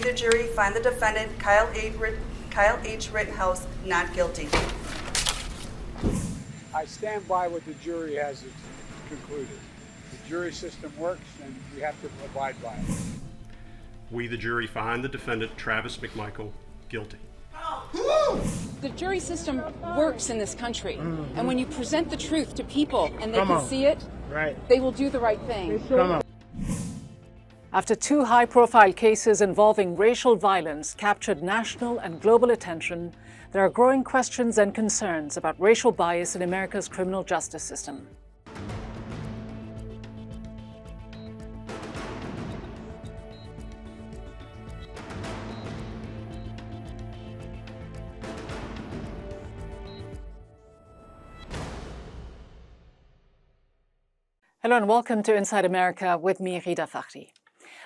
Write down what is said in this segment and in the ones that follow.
the jury, find the defendant, Kyle H. Rittenhouse, not guilty. I stand by what the jury has concluded. The jury system works, and we have to abide by it. We, the jury, find the defendant, Travis McMichael, guilty. The jury system works in this country, and when you present the truth to people and they can see it, they will do the right thing. After two high-profile cases involving racial violence captured national and global attention, there are growing questions and concerns about racial bias in America's criminal justice system. Hello and welcome to Inside America with me, Ghida Fakhry.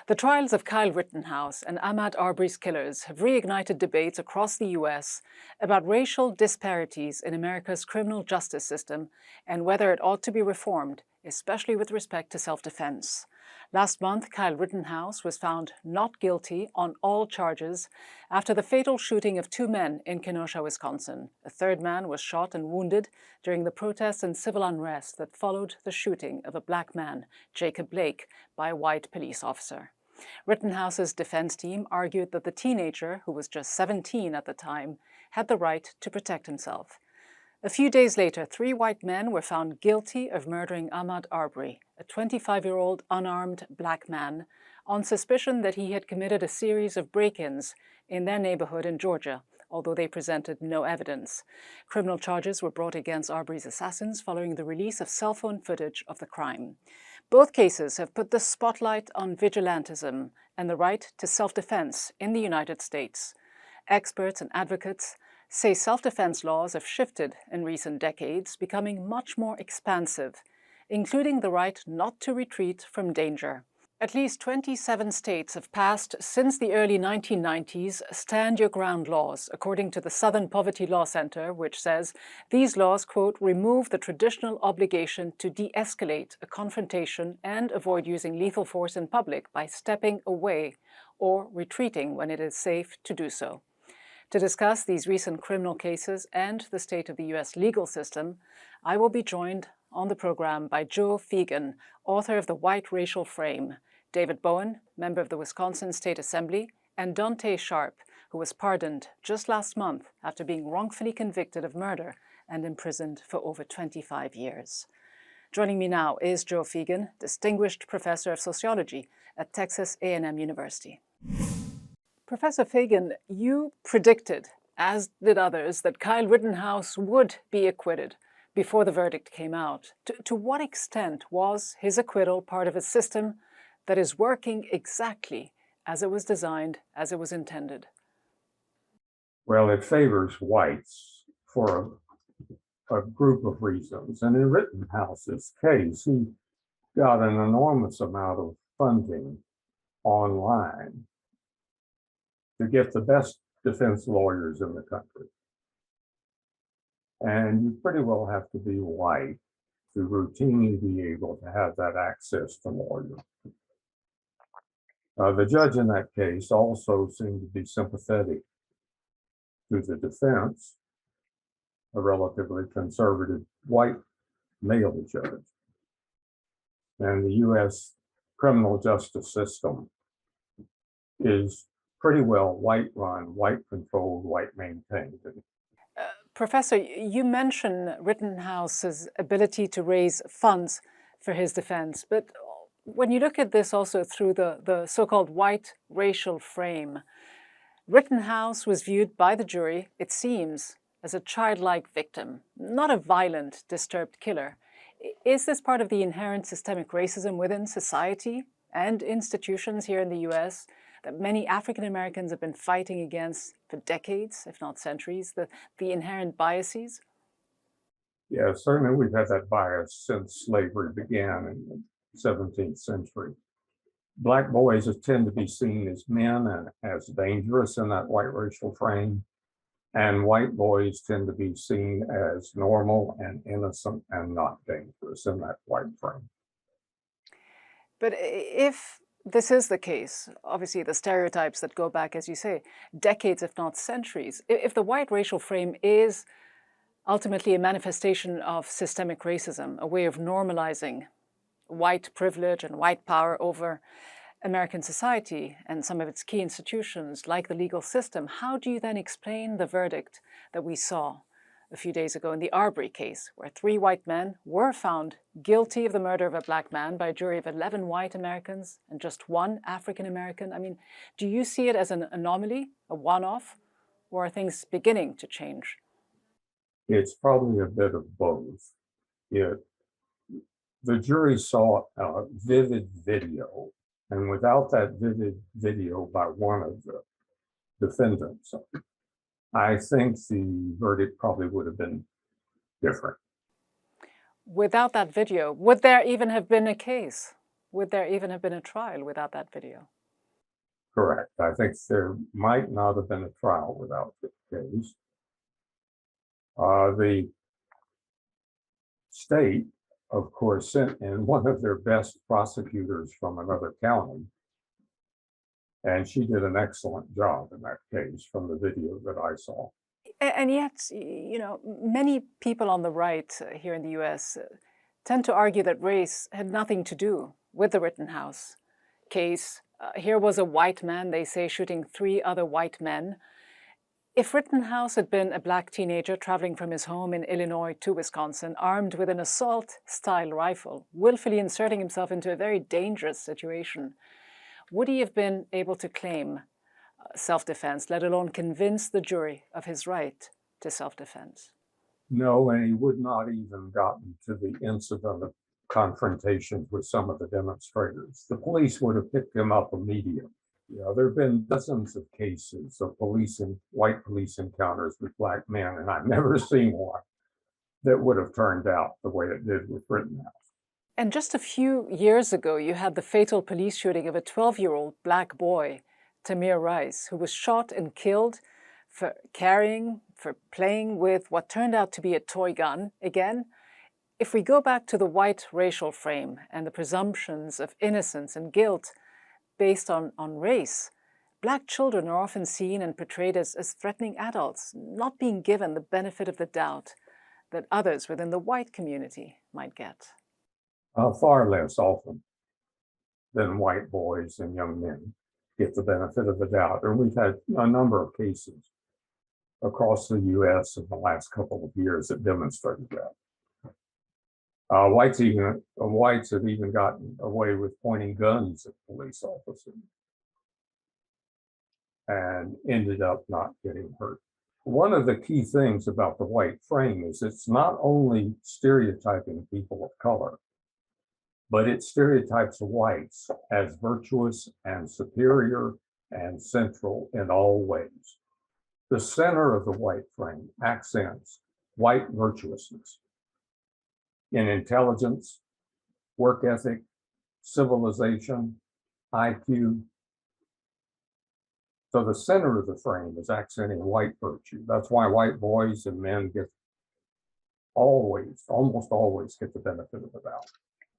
The trials of Kyle Rittenhouse and Ahmaud Arbery's killers have reignited debates across the U.S. about racial disparities in America's criminal justice system and whether it ought to be reformed, especially with respect to self-defense. Last month, Kyle Rittenhouse was found not guilty on all charges after the fatal shooting of two men in Kenosha, Wisconsin. A third man was shot and wounded during the protests and civil unrest that followed the shooting of a black man, Jacob Blake, by a white police officer. Rittenhouse's defense team argued that the teenager, who was just 17 at the time, had the right to protect himself. A few days later, three white men were found guilty of murdering Ahmaud Arbery, a 25-year-old unarmed black man, on suspicion that he had committed a series of break-ins in their neighborhood in Georgia, although they presented no evidence. Criminal charges were brought against Arbery's assassins following the release of cell phone footage of the crime. Both cases have put the spotlight on vigilantism and the right to self-defense in the United States. Experts and advocates say self-defense laws have shifted in recent decades, becoming much more expansive, including the right not to retreat from danger. At least 27 states have passed since the early 1990s Stand Your Ground laws, according to the Southern Poverty Law Center, which says these laws, quote, remove the traditional obligation to de-escalate a confrontation and avoid using lethal force in public by stepping away or retreating when it is safe to do so. To discuss these recent criminal cases and the state of the U.S. legal system, I will be joined on the program by Joe Feagin, author of The White Racial Frame, David Bowen, member of the Wisconsin State Assembly, and Dontae Sharpe, who was pardoned just last month after being wrongfully convicted of murder and imprisoned for over 25 years. Joining me now is Joe Feagin, Distinguished Professor of Sociology at Texas A&M University. Professor Feagin, you predicted, as did others, that Kyle Rittenhouse would be acquitted before the verdict came out. To what extent was his acquittal part of a system that is working exactly as it was designed, as it was intended? Well, it favors whites for a group of reasons. And in Rittenhouse's case, he got an enormous amount of funding online to get the best defense lawyers in the country. And you pretty well have to be white to routinely be able to have that access to lawyers. The judge in that case also seemed to be sympathetic to the defense, a relatively conservative white male judge. And the U.S. criminal justice system is pretty well white-run, white-controlled, white-maintained. Professor, you mentioned Rittenhouse's ability to raise funds for his defense, but when you look at this also through the so-called white racial frame, Rittenhouse was viewed by the jury, it seems, as a childlike victim, not a violent, disturbed killer. Is this part of the inherent systemic racism within society and institutions here in the U.S. that many African Americans have been fighting against for decades, if not centuries, the inherent biases? Yeah, certainly we've had that bias since slavery began in the 17th century. Black boys tend to be seen as men and as dangerous in that white racial frame, and white boys tend to be seen as normal and innocent and not dangerous in that white frame. But if this is the case. Obviously, the stereotypes that go back, as you say, decades, if not centuries. If the white racial frame is ultimately a manifestation of systemic racism, a way of normalizing white privilege and white power over American society and some of its key institutions, like the legal system, how do you then explain the verdict that we saw a few days ago in the Arbery case, where 3 white men were found guilty of the murder of a black man by a jury of 11 white Americans and just 1 African American? I mean, do you see it as an anomaly, a one-off, or are things beginning to change? It's probably a bit of both. The jury saw a vivid video, and without that vivid video by one of the defendants, I think the verdict probably would have been different. Without that video, would there even have been a case? Would there even have been a trial without that video? Correct. I think there might not have been a trial without the case. The state, of course, sent in one of their best prosecutors from another county, and she did an excellent job in that case from the video that I saw. And yet, you know, many people on the right here in the US tend to argue that race had nothing to do with the Rittenhouse case. Here was a white man, they say, shooting 3 other white men. If Rittenhouse had been a black teenager traveling from his home in Illinois to Wisconsin, armed with an assault-style rifle, willfully inserting himself into a very dangerous situation, would he have been able to claim self-defense, let alone convince the jury of his right to self-defense? No, and he would not even gotten to the incident of confrontations with some of the demonstrators. The police would have picked him up immediately. You know, there have been dozens of cases of white police encounters with black men, and I've never seen one that would have turned out the way it did with Rittenhouse. And just a few years ago, you had the fatal police shooting of a 12-year-old black boy, Tamir Rice, who was shot and killed for playing with what turned out to be a toy gun. Again, if we go back to the white racial frame and the presumptions of innocence and guilt based on race, black children are often seen and portrayed as threatening adults, not being given the benefit of the doubt that others within the white community might get. Far less often than white boys and young men get the benefit of the doubt. And we've had a number of cases across the US in the last couple of years that demonstrated that. Whites have even gotten away with pointing guns at police officers and ended up not getting hurt. One of the key things about the white frame is it's not only stereotyping people of color, but it stereotypes whites as virtuous and superior and central in all ways. The center of the white frame accents white virtuousness in intelligence, work ethic, civilization, IQ. So the center of the frame is accenting white virtue. That's why white boys and men almost always get the benefit of the doubt.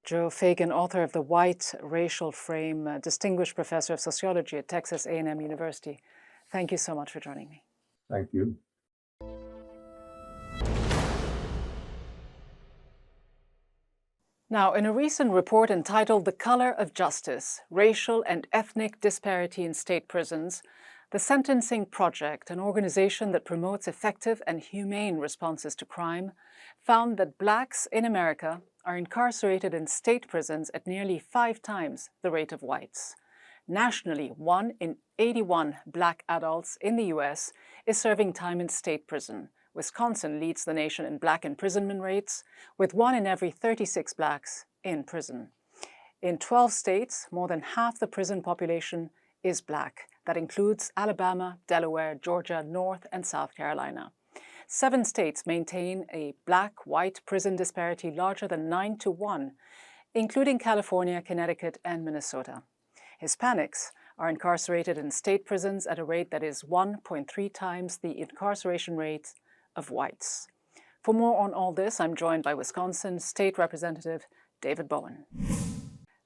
Joe Feagin, author of The White Racial Frame, Distinguished Professor of Sociology at Texas A&M University. Thank you so much for joining me. Thank you. Now, in a recent report entitled The Color of Justice, Racial and Ethnic Disparity in State Prisons, the Sentencing Project, an organization that promotes effective and humane responses to crime, found that blacks in America are incarcerated in state prisons at nearly 5 times the rate of whites. Nationally, 1 in 81 black adults in the US is serving time in state prison. Wisconsin leads the nation in black imprisonment rates, with 1 in every 36 blacks in prison. In 12 states, more than half the prison population is black. That includes Alabama, Delaware, Georgia, North and South Carolina. 7 states maintain a black-white prison disparity larger than 9-to-1, including California, Connecticut, and Minnesota. Hispanics are incarcerated in state prisons at a rate that is 1.3 times the incarceration rate of whites. For more on all this, I'm joined by Wisconsin State Representative David Bowen.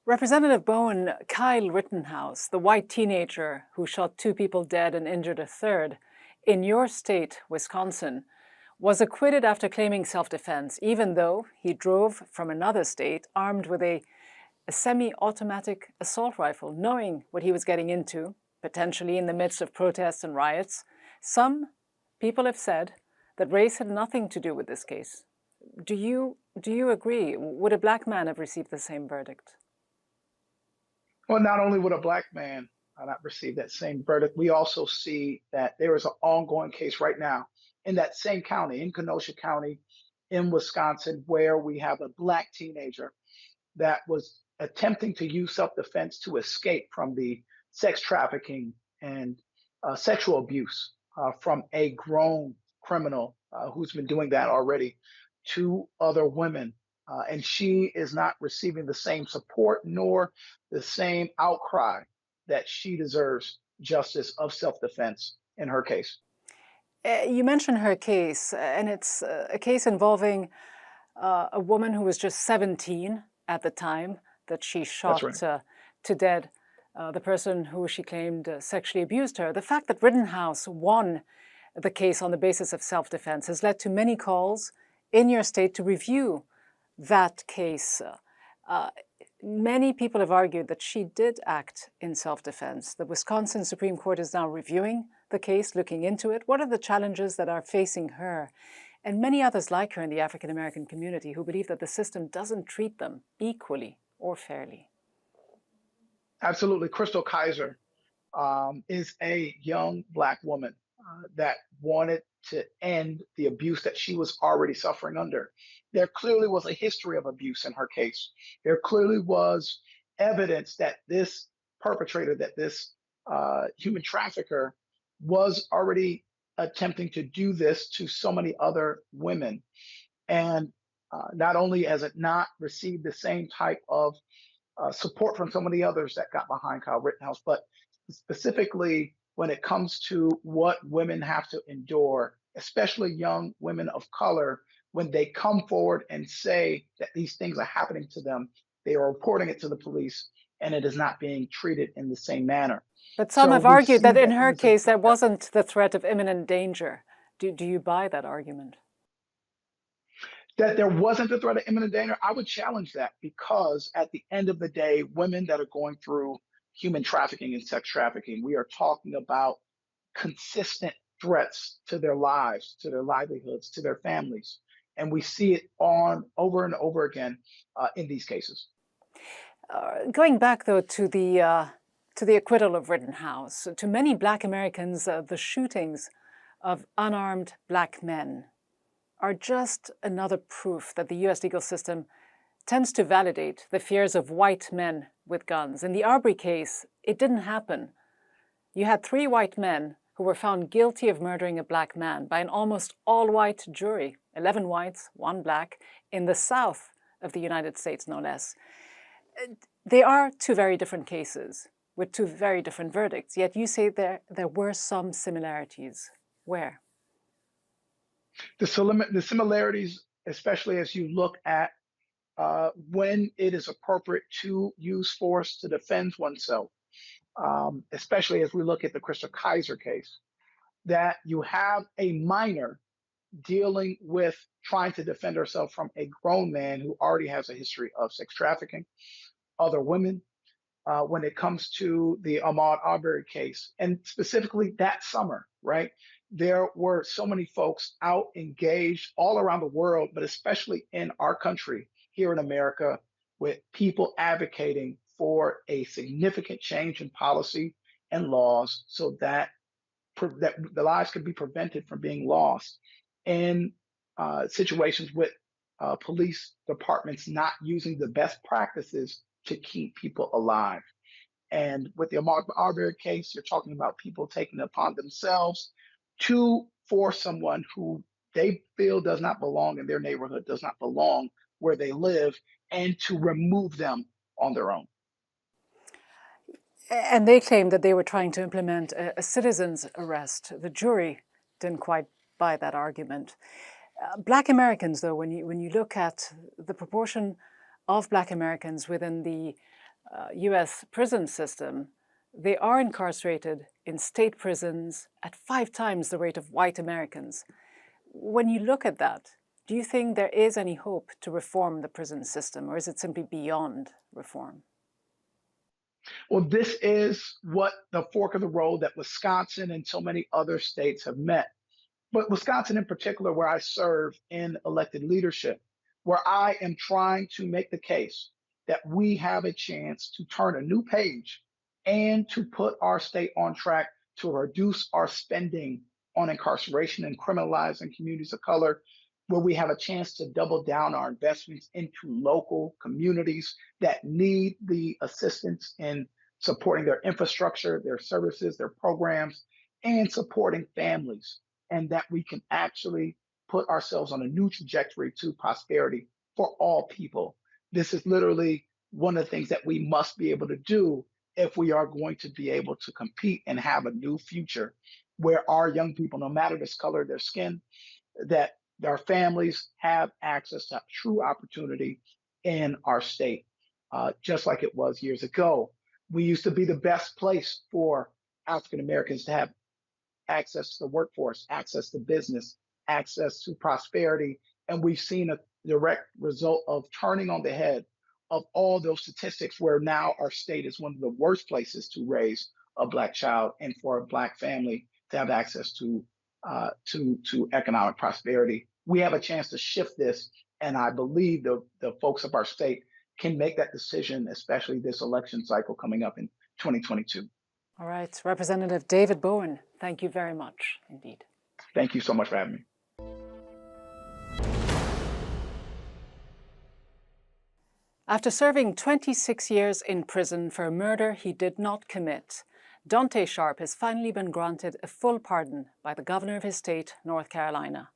Representative Bowen, Kyle Rittenhouse, the white teenager who shot 2 people dead and injured a third in your state, Wisconsin, was acquitted after claiming self-defense, even though he drove from another state armed with a semi-automatic assault rifle, knowing what he was getting into, potentially in the midst of protests and riots. Some people have said that race had nothing to do with this case. Do you agree? Would a black man have received the same verdict? Well, not only would a black man not receive that same verdict, we also see that there is an ongoing case right now in that same county, in Kenosha County, in Wisconsin, where we have a black teenager that was attempting to use self-defense to escape from the sex trafficking and sexual abuse from a grown criminal who's been doing that already to other women. And she is not receiving the same support nor the same outcry that she deserves justice of self-defense in her case. You mentioned her case, and it's a case involving a woman who was just 17 at the time that she shot to dead the person who she claimed sexually abused her. The fact that Rittenhouse won the case on the basis of self-defense has led to many calls in your state to review that case. Many people have argued that she did act in self-defense. The Wisconsin Supreme Court is now reviewing the case, looking into it. What are the challenges that are facing her and many others like her in the African-American community who believe that the system doesn't treat them equally or fairly? Absolutely. Crystal Kaiser is a young black woman that wanted to end the abuse that she was already suffering under. There clearly was a history of abuse in her case. There clearly was evidence that this perpetrator, that this human trafficker was already attempting to do this to so many other women. And not only has it not received the same type of support from some of the others that got behind Kyle Rittenhouse, but specifically when it comes to what women have to endure, especially young women of color, when they come forward and say that these things are happening to them, they are reporting it to the police, and it is not being treated in the same manner. But some have argued that in her case, there wasn't the threat of imminent danger. Do you buy that argument? That there wasn't a threat of imminent danger, I would challenge that, because at the end of the day, women that are going through human trafficking and sex trafficking, we are talking about consistent threats to their lives, to their livelihoods, to their families. And we see it over and over again in these cases. Going back, though, to the acquittal of Rittenhouse, to many Black Americans, the shootings of unarmed Black men are just another proof that the U.S. legal system tends to validate the fears of white men with guns. In the Arbery case, it didn't happen. You had 3 white men who were found guilty of murdering a Black man by an almost all-white jury, 11 whites, 1 black, in the South of the United States, no less. They are 2 very different cases with 2 very different verdicts, yet you say there were some similarities. Where? The similarities, especially as you look at when it is appropriate to use force to defend oneself, especially as we look at the Crystal Kaiser case, that you have a minor dealing with trying to defend herself from a grown man who already has a history of sex trafficking, other women. When it comes to the Ahmaud Arbery case, and specifically that summer, right? There were so many folks out engaged all around the world, but especially in our country here in America, with people advocating for a significant change in policy and laws so that the lives could be prevented from being lost in situations with police departments not using the best practices to keep people alive. And with the Ahmaud Arbery case, you're talking about people taking it upon themselves to force someone who they feel does not belong in their neighborhood, does not belong where they live, and to remove them on their own. And they claimed that they were trying to implement a citizen's arrest. The jury didn't quite buy that argument. Black Americans, though, when you look at the proportion of Black Americans within the US prison system, they are incarcerated in state prisons at 5 times the rate of white Americans. When you look at that, do you think there is any hope to reform the prison system, or is it simply beyond reform? Well, this is what the fork of the road that Wisconsin and so many other states have met. But Wisconsin in particular, where I serve in elected leadership, where I am trying to make the case that we have a chance to turn a new page and to put our state on track to reduce our spending on incarceration and criminalizing communities of color, where we have a chance to double down our investments into local communities that need the assistance in supporting their infrastructure, their services, their programs, and supporting families, and that we can actually put ourselves on a new trajectory to prosperity for all people. This is literally one of the things that we must be able to do if we are going to be able to compete and have a new future where our young people, no matter the color of their skin, that our families have access to true opportunity in our state, just like it was years ago. We used to be the best place for African Americans to have access to the workforce, access to business, access to prosperity. And we've seen a direct result of turning on the head of all those statistics where now our state is one of the worst places to raise a Black child and for a Black family to have access to economic prosperity. We have a chance to shift this, and I believe the folks of our state can make that decision, especially this election cycle coming up in 2022. All right, Representative David Bowen, thank you very much indeed. Thank you so much for having me. After serving 26 years in prison for a murder he did not commit, Dontae Sharpe has finally been granted a full pardon by the governor of his state, North Carolina.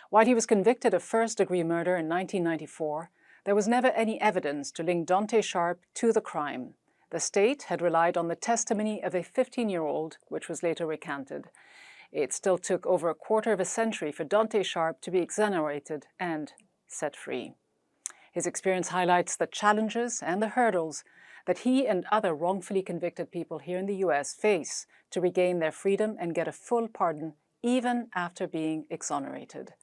While he was convicted of first-degree murder in 1994, there was never any evidence to link Dontae Sharpe to the crime. The state had relied on the testimony of a 15-year-old, which was later recanted. It still took over a quarter of a century for Dontae Sharpe to be exonerated and set free. His experience highlights the challenges and the hurdles that he and other wrongfully convicted people here in the US face to regain their freedom and get a full pardon even after being exonerated.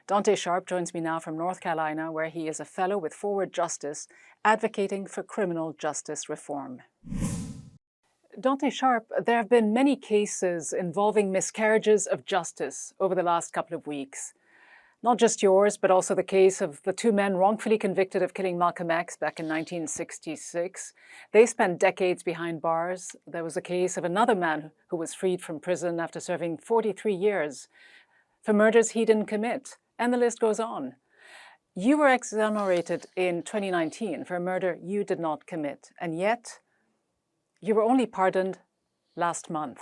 Dontae Sharpe joins me now from North Carolina, where he is a fellow with Forward Justice, advocating for criminal justice reform. Dontae Sharpe, there have been many cases involving miscarriages of justice over the last couple of weeks. Not just yours, but also the case of the 2 men wrongfully convicted of killing Malcolm X back in 1966. They spent decades behind bars. There was a case of another man who was freed from prison after serving 43 years for murders he didn't commit, and the list goes on. You were exonerated in 2019 for a murder you did not commit, and yet you were only pardoned last month.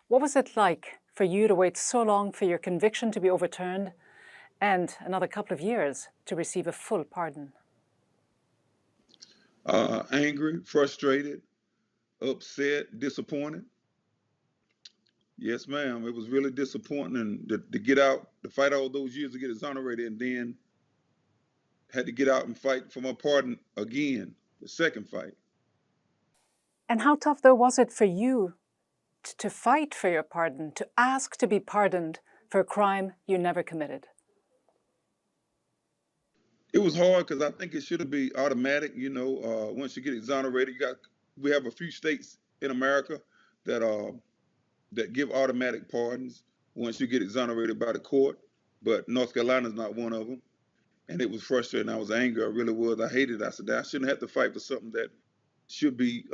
What was it like for you to wait so long for your conviction to be overturned and another couple of years to receive a full pardon? Angry, frustrated, upset, disappointed. Yes, ma'am. It was really disappointing to get out, to fight all those years to get exonerated, and then had to get out and fight for my pardon again, the second fight. And how tough, though, was it for you to fight for your pardon, to ask to be pardoned for a crime you never committed? It was hard because I think it should be automatic. You know, once you get exonerated, we have a few states in America that give automatic pardons once you get exonerated by the court, but North Carolina is not one of them. And it was frustrating. I was angry. I really was. I hated it. I said, I shouldn't have to fight for something that should be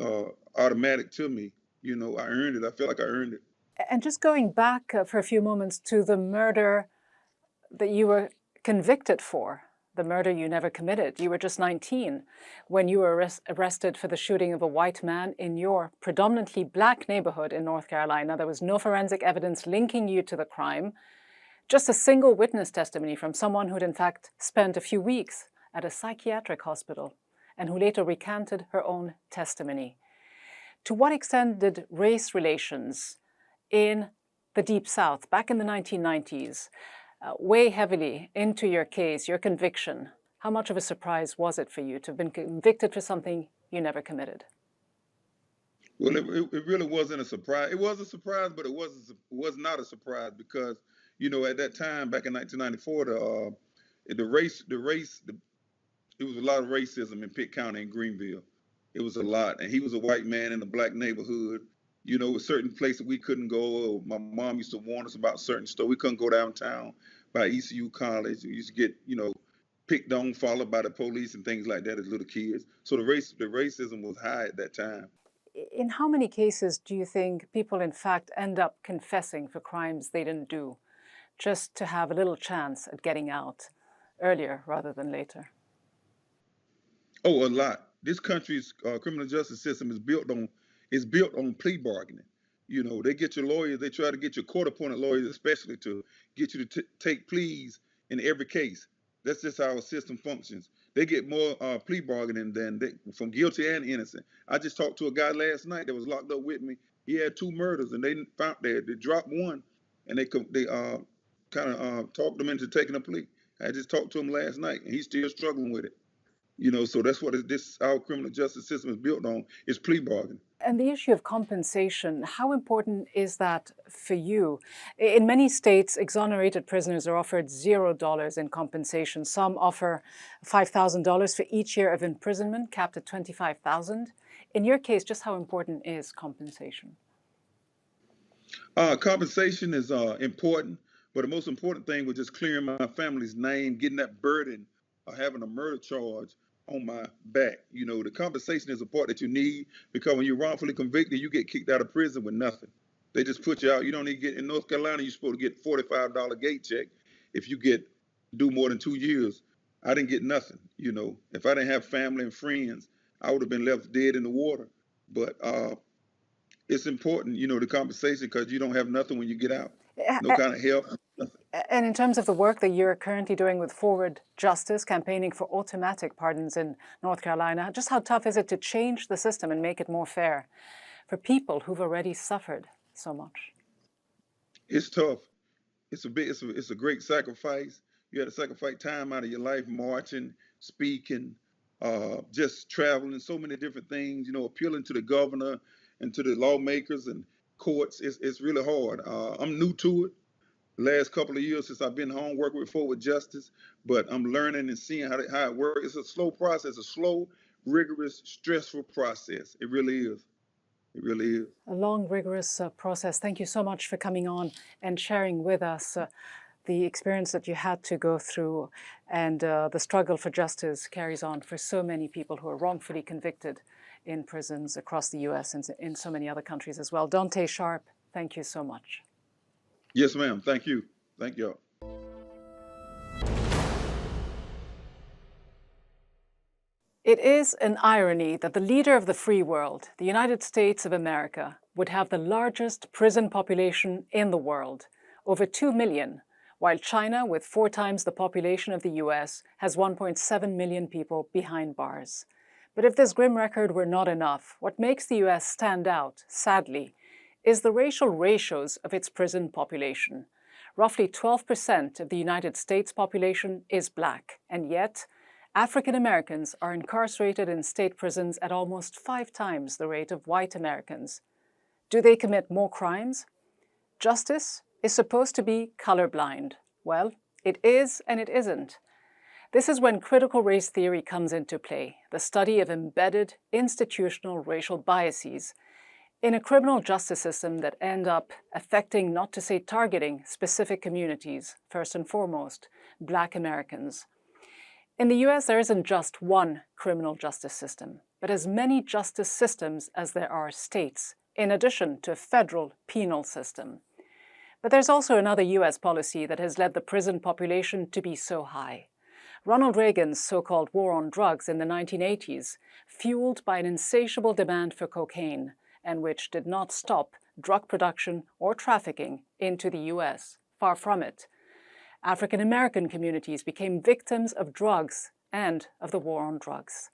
automatic to me. You know, I earned it. I feel like I earned it. And just going back for a few moments to the murder that you were convicted for, the murder you never committed. You were just 19 when you were arrested for the shooting of a white man in your predominantly Black neighborhood in North Carolina. There was no forensic evidence linking you to the crime. Just a single witness testimony from someone who'd in fact spent a few weeks at a psychiatric hospital and who later recanted her own testimony. To what extent did race relations in the Deep South back in the 1990s weigh heavily into your case, your conviction? How much of a surprise was it for you to have been convicted for something you never committed? Well, it really wasn't a surprise. It was a surprise, but it was not a surprise because, at that time back in 1994, it was a lot of racism in Pitt County and Greenville. It was a lot, and he was a white man in a black neighborhood. With certain places we couldn't go. My mom used to warn us about certain stuff. We couldn't go downtown by ECU College. We used to get, picked on, followed by the police and things like that as little kids. So the racism was high at that time. In how many cases do you think people in fact end up confessing for crimes they didn't do, just to have a little chance at getting out earlier rather than later? Oh, a lot. This country's criminal justice system is built on plea bargaining. They get your lawyers. They try to get your court-appointed lawyers, especially, to get you to take pleas in every case. That's just how our system functions. They get more plea bargaining from guilty and innocent. I just talked to a guy last night that was locked up with me. He had 2 murders, and they dropped one, and they kind of talked him into taking a plea. I just talked to him last night, and he's still struggling with it. So that's what our criminal justice system is built on, is plea bargaining. And the issue of compensation, how important is that for you? In many states, exonerated prisoners are offered $0 in compensation. Some offer $5,000 for each year of imprisonment, capped at $25,000. In your case, just how important is compensation? Compensation is important, but the most important thing was just clearing my family's name, getting that burden of having a murder charge on my back. The compensation is a part that you need, because when you're wrongfully convicted, you get kicked out of prison with nothing. They just put you out. You don't need to get, in North Carolina, you're supposed to get $45 gate check if you do more than 2 years. I didn't get nothing. If I didn't have family and friends, I would have been left dead in the water. But it's important, the compensation, because you don't have nothing when you get out. No kind of help. And in terms of the work that you're currently doing with Forward Justice, campaigning for automatic pardons in North Carolina, just how tough is it to change the system and make it more fair for people who've already suffered so much? It's tough. It's a great sacrifice. You had to sacrifice time out of your life, marching, speaking, just traveling, so many different things, appealing to the governor and to the lawmakers and courts. It's really hard. I'm new to it. Last couple of years since I've been home working with Forward Justice, but I'm learning and seeing how it works. It's a slow process, a slow, rigorous, stressful process. It really is. It really is. A long, rigorous process. Thank you so much for coming on and sharing with us the experience that you had to go through, and the struggle for justice carries on for so many people who are wrongfully convicted in prisons across the US and in so many other countries as well. Dontae Sharpe, thank you so much. Yes, ma'am. Thank you. Thank y'all. It is an irony that the leader of the free world, the United States of America, would have the largest prison population in the world, over 2 million, while China, with 4 times the population of the US, has 1.7 million people behind bars. But if this grim record were not enough, what makes the US stand out, sadly, is the racial ratios of its prison population. Roughly 12% of the United States population is black, and yet African Americans are incarcerated in state prisons at almost 5 times the rate of white Americans. Do they commit more crimes? Justice is supposed to be colorblind. Well, it is and it isn't. This is when critical race theory comes into play, the study of embedded institutional racial biases in a criminal justice system that end up affecting, not to say targeting, specific communities, first and foremost, Black Americans. In the US, there isn't just one criminal justice system, but as many justice systems as there are states, in addition to a federal penal system. But there's also another US policy that has led the prison population to be so high. Ronald Reagan's so-called war on drugs in the 1980s, fueled by an insatiable demand for cocaine, and which did not stop drug production or trafficking into the US. Far from it. African American communities became victims of drugs and of the war on drugs.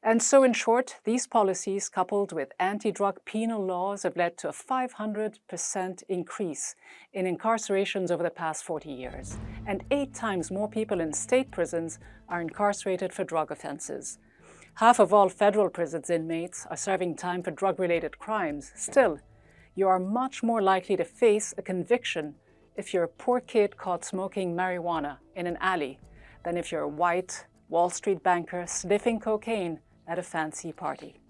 And so, in short, these policies, coupled with anti-drug penal laws, have led to a 500% increase in incarcerations over the past 40 years. And 8 times more people in state prisons are incarcerated for drug offenses. Half of all federal prisons inmates are serving time for drug-related crimes. Still, you are much more likely to face a conviction if you're a poor kid caught smoking marijuana in an alley than if you're a white Wall Street banker sniffing cocaine at a fancy party.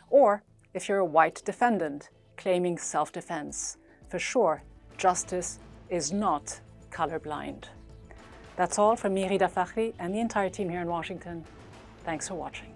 Or if you're a white defendant claiming self-defense. For sure, justice is not colorblind. That's all from me, Ghida Fakhry, and the entire team here in Washington. Thanks for watching.